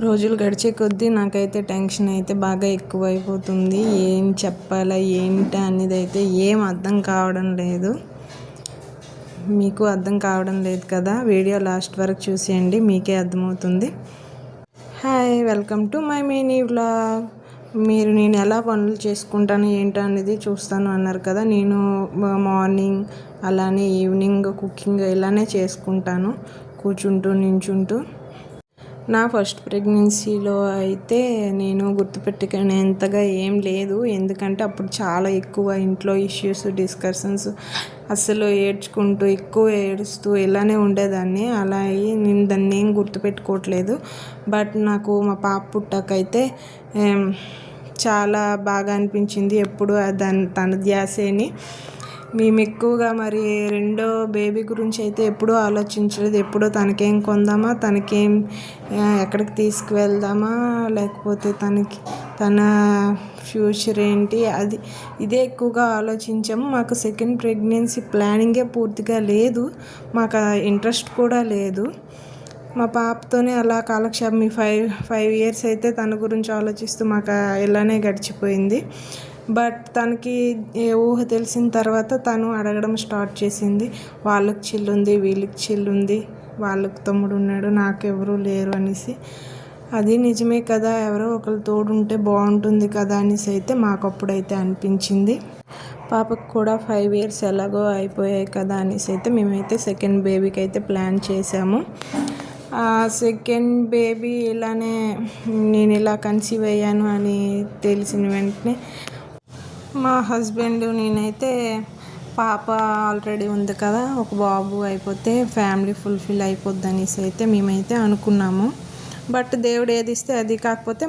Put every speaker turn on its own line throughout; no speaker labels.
రోజులు గడిచే కొద్దీ నాకైతే టెన్షన్ అయితే బాగా ఎక్కువైపోతుంది. ఏం చెప్పాలా ఏంటి అనేది అయితే ఏం అర్థం కావడం లేదు. మీకు అర్థం కావడం లేదు కదా? వీడియో లాస్ట్ వరకు చూసేయండి, మీకే అర్థమవుతుంది. Hi, welcome to my mini vlog. మీరు నేను ఎలా పనులు చేసుకుంటాను ఏంటో అనేది చూస్తాను అన్నారు కదా. నేను మార్నింగ్ అలానే ఈవినింగ్ కుకింగ్ ఇలానే చేసుకుంటాను, కూర్చుంటూ నించుంటూ. నా ఫస్ట్ ప్రెగ్నెన్సీలో అయితే నేను గుర్తుపెట్టుకునేంతగా ఏం లేదు. ఎందుకంటే అప్పుడు చాలా ఎక్కువ ఇంట్లో ఇష్యూస్, డిస్కషన్స్, అస్సలు ఏడ్చుకుంటూ ఎక్కువ ఏడుస్తూ ఇలానే ఉండేదాన్ని. అలా అయ్యి నేను దాన్ని ఏం గుర్తుపెట్టుకోవట్లేదు. బట్ నాకు మా పాప పుట్టాకైతే చాలా బాగా అనిపించింది. ఎప్పుడు తన ధ్యాసేని మేము ఎక్కువగా మరి రెండో బేబీ గురించి అయితే ఎప్పుడూ ఆలోచించలేదు. ఎప్పుడో తనకేం కొందామా, తనకేం ఎక్కడికి తీసుకువెళ్దామా, లేకపోతే తన ఫ్యూచర్ ఏంటి, ఇదే ఎక్కువగా ఆలోచించాము. మాకు సెకండ్ ప్రెగ్నెన్సీ ప్లానింగే పూర్తిగా లేదు, మాకు ఇంట్రెస్ట్ కూడా లేదు. మా పాపతోనే అలా కాలక్షేపం ఈ ఫైవ్ ఇయర్స్ అయితే తన గురించి ఆలోచిస్తూ మాకు ఇలానే గడిచిపోయింది. బట్ తనకి ఊహ తెలిసిన తర్వాత తను అడగడం స్టార్ట్ చేసింది. వాళ్ళకి చెల్లుంది, వీళ్ళకి చెల్లుంది, వాళ్ళకి తమ్ముడు ఉన్నాడు, నాకెవరూ లేరు అనేసి. అది నిజమే కదా, ఎవరో ఒకరు తోడుంటే బాగుంటుంది కదా అనేసి అయితే మాకు అప్పుడైతే అనిపించింది. పాపకు కూడా 5 ఇయర్స్ ఎలాగో అయిపోయాయి కదా అనేసి అయితే మేమైతే సెకండ్ బేబీకి అయితే ప్లాన్ చేసాము. సెకండ్ బేబీ ఇలానే నేను ఇలా కన్సీవ్ అయ్యాను అని తెలిసిన వెంటనే మా హస్బెండ్ నేనైతే పాప ఆల్రెడీ ఉంది కదా, ఒక బాబు అయిపోతే ఫ్యామిలీ ఫుల్ఫిల్ అయిపోద్ది అనేసి అయితే మేమైతే అనుకున్నాము. బట్ దేవుడు ఏది ఇస్తే అది, కాకపోతే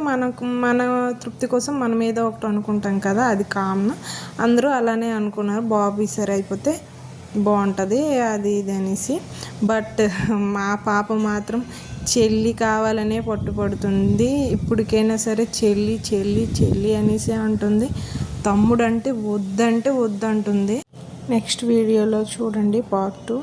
మన తృప్తి కోసం మనం ఏదో ఒకటి అనుకుంటాం కదా, అది కామన్. అందరూ అలానే అనుకున్నారు, బాబు సరి అయిపోతే బాగుంటుంది అది ఇది అనేసి. బట్ మా పాప మాత్రం చెల్లి కావాలనే పట్టుపడుతుంది. ఇప్పటికైనా సరే చెల్లి చెల్లి చెల్లి అనేసి అంటుంది. తమ్ముడు అంటే వద్దంటుంది. నెక్స్ట్ వీడియోలో చూడండి, పార్ట్ 2.